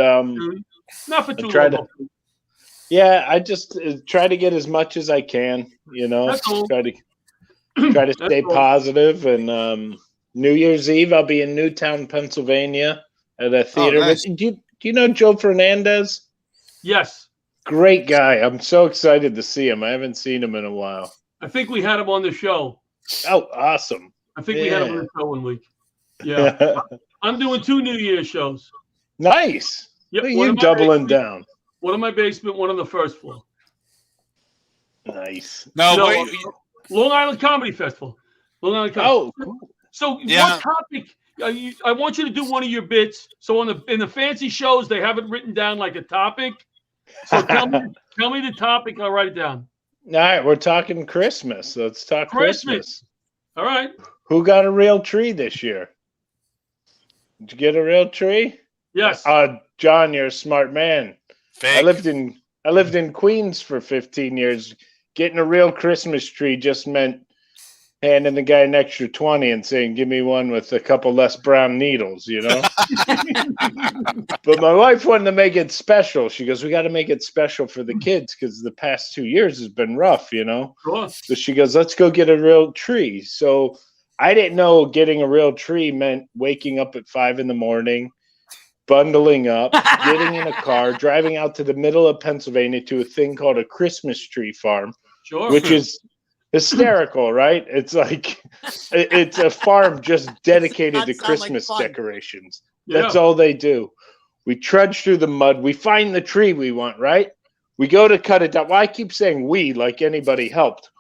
not for too long. I just try to get as much as I can. Try to stay positive. And New Year's Eve, I'll be in Newtown, Pennsylvania, at a theater. Nice. Do you know Joe Fernandez? Yes. Great guy. I'm so excited to see him. I haven't seen him in a while. I think we had him on the show. Oh, awesome. I think we had him on the show 1 week. Yeah. I'm doing 2 New Year's shows. Nice. Yep. You doubling down. One in my basement, one on the first floor. Nice. Long Island Comedy Festival. Long Island Comedy. Oh, cool. So what topic? I want you to do one of your bits. So in the fancy shows, they have it written down like a topic. So tell me the topic. I'll write it down. All right, we're talking Christmas. Let's talk Christmas. All right. Who got a real tree this year? Did you get a real tree? Yes. John, you're a smart man. Fake. I lived in Queens for 15 years. Getting a real Christmas tree just meant handing the guy an extra 20 and saying, "Give me one with a couple less brown needles," But my wife wanted to make it special. She goes, "We got to make it special for the kids because the past 2 years has been rough, Sure. So she goes, "Let's go get a real tree." So I didn't know getting a real tree meant waking up at 5 a.m, bundling up, getting in a car, driving out to the middle of Pennsylvania to a thing called a Christmas tree farm, Sure. which is hysterical, right? It's like it's a farm just dedicated to Christmas decorations. That's all they do. We trudge through the mud. We find the tree we want, right? We go to cut it down. Well, I keep saying we like anybody helped.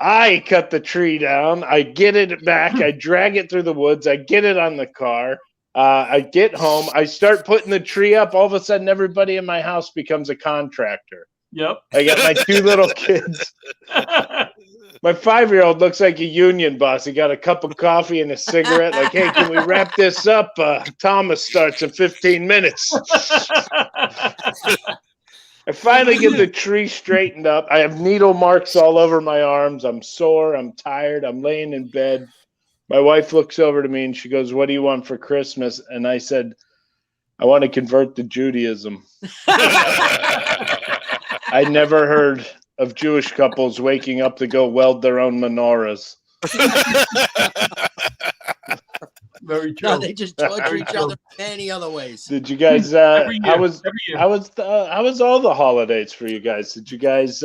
I cut the tree down. I get it back. I drag it through the woods. I get it on the car. I get home. I start putting the tree up. All of a sudden, everybody in my house becomes a contractor. Yep. I got my 2 little kids. My 5-year-old looks like a union boss. He got a cup of coffee and a cigarette. Like, "Hey, can we wrap this up? Thomas starts in 15 minutes. I finally get the tree straightened up. I have needle marks all over my arms. I'm sore. I'm tired. I'm laying in bed. My wife looks over to me and she goes, "What do you want for Christmas?" And I said, "I want to convert to Judaism." I never heard of Jewish couples waking up to go weld their own menorahs. Very true. No, they just torture each other many other ways. Did you guys? How was all the holidays for you guys? Did you guys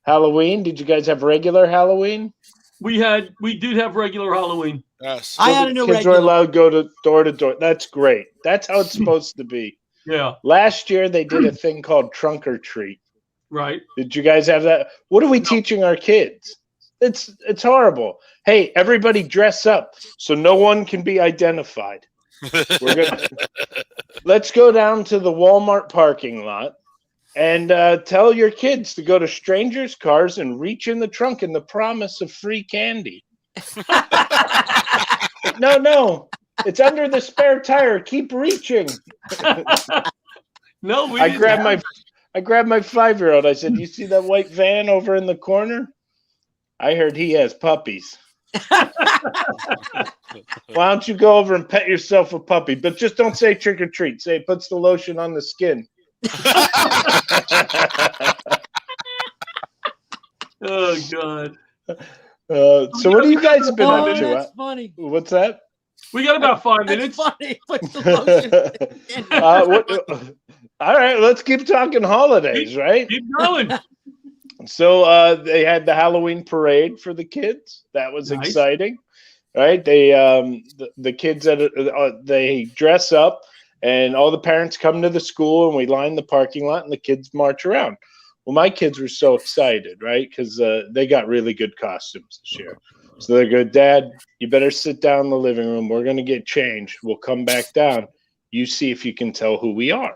Halloween? Did you guys have regular Halloween? We did have regular Halloween. Yes. I had a new kids were allowed to go to door. That's great. That's how it's supposed to be. Yeah. Last year they did a thing called trunk or treat. Right. Did you guys have that? What are we teaching our kids? It's horrible. Hey, everybody dress up so no one can be identified. Let's go down to the Walmart parking lot and tell your kids to go to strangers' cars and reach in the trunk in the promise of free candy. No. It's under the spare tire. Keep reaching. No, I grabbed my 5-year-old. I said, "You see that white van over in the corner? I heard he has puppies. Why don't you go over and pet yourself a puppy? But just don't say trick or treat. Say it puts the lotion on the skin." Oh, God. So what have you guys been up to? That's funny. What's that? We got about 5 minutes. Funny. Put the lotion. All right, let's keep talking holidays, right? Keep going. So they had the Halloween parade for the kids. That was exciting, right? They the kids they dress up, and all the parents come to the school, and we line the parking lot, and the kids march around. Well, my kids were so excited, right? Because they got really good costumes this year. So they're good. Dad, you better sit down in the living room. We're going to get changed. We'll come back down. You see if you can tell who we are.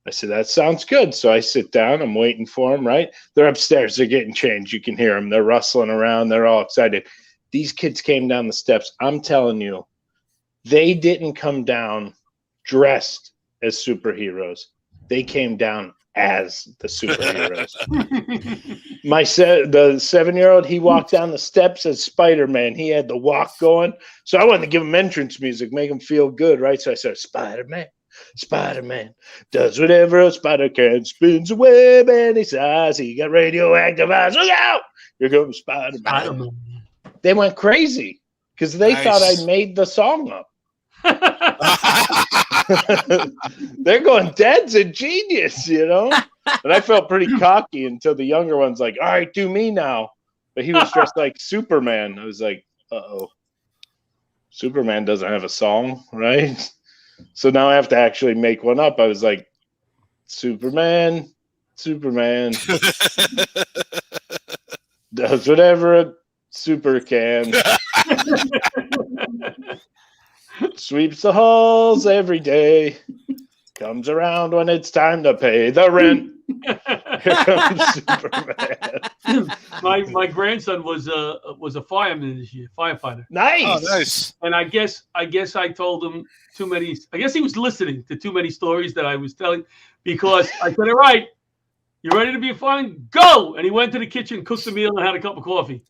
I said, that sounds good. So I sit down. I'm waiting for them, right? They're upstairs. They're getting changed. You can hear them. They're rustling around. They're all excited. These kids came down the steps. I'm telling you, they didn't come down dressed as superheroes. They came down as the superheroes. The 7-year-old, he walked down the steps as Spider-Man. He had the walk going. So I wanted to give him entrance music, make him feel good, right? So I said, Spider-Man does whatever a spider can, spins a web any size. He got radioactive eyes. Look out! Here comes Spider-Man. They went crazy because they thought I made the song up. They're going, Dad's a genius, you know? And I felt pretty cocky until the younger one's like, all right, do me now. But he was dressed like Superman. I was like, uh-oh. Superman doesn't have a song, right? So now I have to actually make one up. I was like, Superman does whatever a super can. Sweeps the halls every day. Comes around when it's time to pay the rent. Here comes Superman. My grandson was a fireman this year, firefighter. Nice. Oh, nice. And I guess I told him too many. I guess he was listening to too many stories that I was telling, because I said, "All right, you ready to be a fireman? Go!" And he went to the kitchen, cooked a meal, and had a cup of coffee.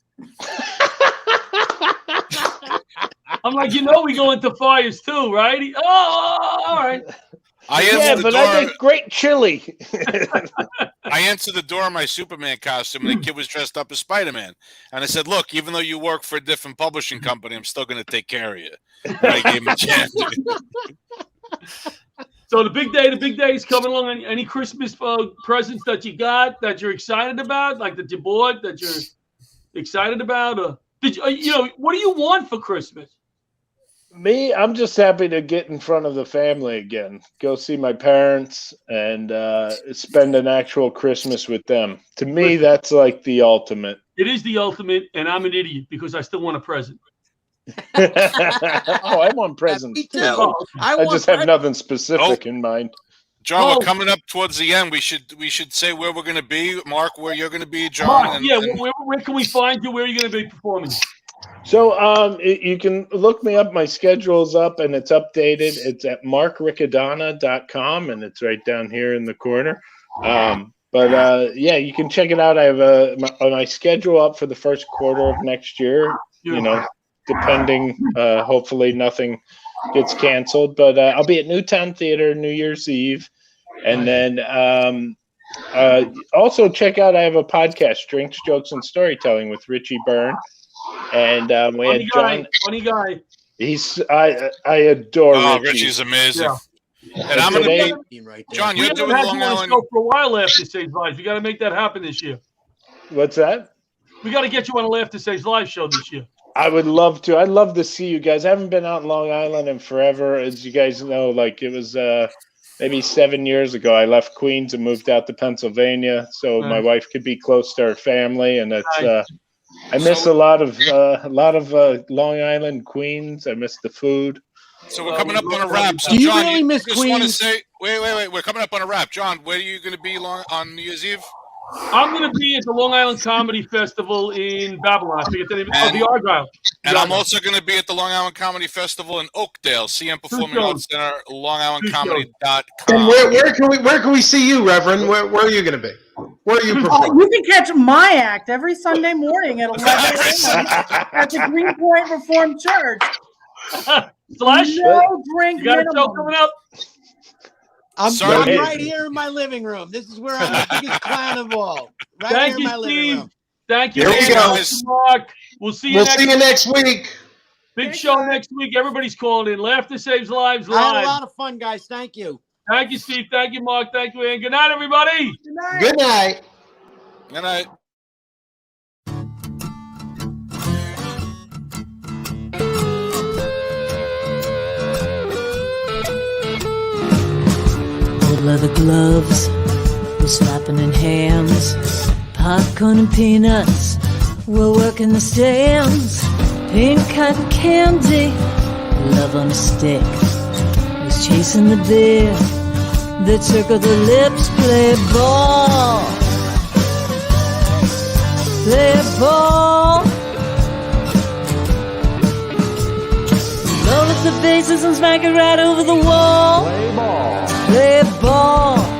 I'm like, we go into fires too, right? All right. I make great chili. I answered the door in my Superman costume, and the kid was dressed up as Spider-Man. And I said, look, even though you work for a different publishing company, I'm still going to take care of you. And I gave him a chance. So the big day is coming along. Any Christmas presents that you got that you're excited about, like that you bought that you're excited about? Or did you, what do you want for Christmas? Me, I'm just happy to get in front of the family again. Go see my parents and spend an actual Christmas with them. To me, that's like the ultimate. It is the ultimate, and I'm an idiot because I still want a present. I want presents too. I just have nothing specific in mind. John, we're coming up towards the end. We should say where we're going to be. Mark, where you're going to be. John, Mark, where can we find you? Where are you going to be performing? So you can look me up. My schedule's up and it's updated. It's at markriccadonna.com, and it's right down here in the corner. You can check it out. I have my schedule up for the first quarter of next year. Depending. Hopefully nothing gets canceled. But I'll be at Newtown Theater New Year's Eve, and then also check out. I have a podcast, Drinks, Jokes, and Storytelling, with Richie Byrne. And we had John. Funny guy. I adore Richie. Richie's amazing. Yeah. And I'm gonna be John. You're doing Long Island for a while after Stage Live. You got to make that happen this year. What's that? We got to get you on a Laughter Stage Live show this year. I would love to. I'd love to see you guys. I haven't been out in Long Island in forever, as you guys know. Like, it was maybe 7 years ago. I left Queens and moved out to Pennsylvania, so my wife could be close to her family, and that's. I miss a lot of Long Island, Queens. I miss the food. So we're coming up on a wrap. So Do you John, really miss just Queens? want to say, wait. We're coming up on a wrap. John, where are you going to be on New Year's Eve? I'm going to be at the Long Island Comedy Festival in Babylon. I forget the name. The Argyle. And I'm also going to be at the Long Island Comedy Festival in Oakdale. CM Performing Arts Center, LongIslandComedy.com. And where can we see you, Reverend? Where are you going to be? Where are you performing? You can catch my act every Sunday morning at 11 a.m. at the Greenpoint Reformed Church. Slash? No drink You got a show minimum. coming up? I'm right here in my living room. This is where I'm the biggest clown of all. Right Thank here in you, my living Steve. room. Thank you, Here we go. Mark. We'll see you next week. Big show next week. Everybody's calling in. Laughter Saves Lives live. I had a lot of fun, guys. Thank you. Thank you, Steve. Thank you, Mark. Thank you, Ann. Good night, everybody. Good night. Good night. Good night. Old leather gloves were slapping in hands. Popcorn and peanuts were working the stands. Pink cotton candy, love on a stick, was chasing the beer that circled the lips. Play ball, play ball. Roll up the bases and smack it right over the wall. Play ball, play ball.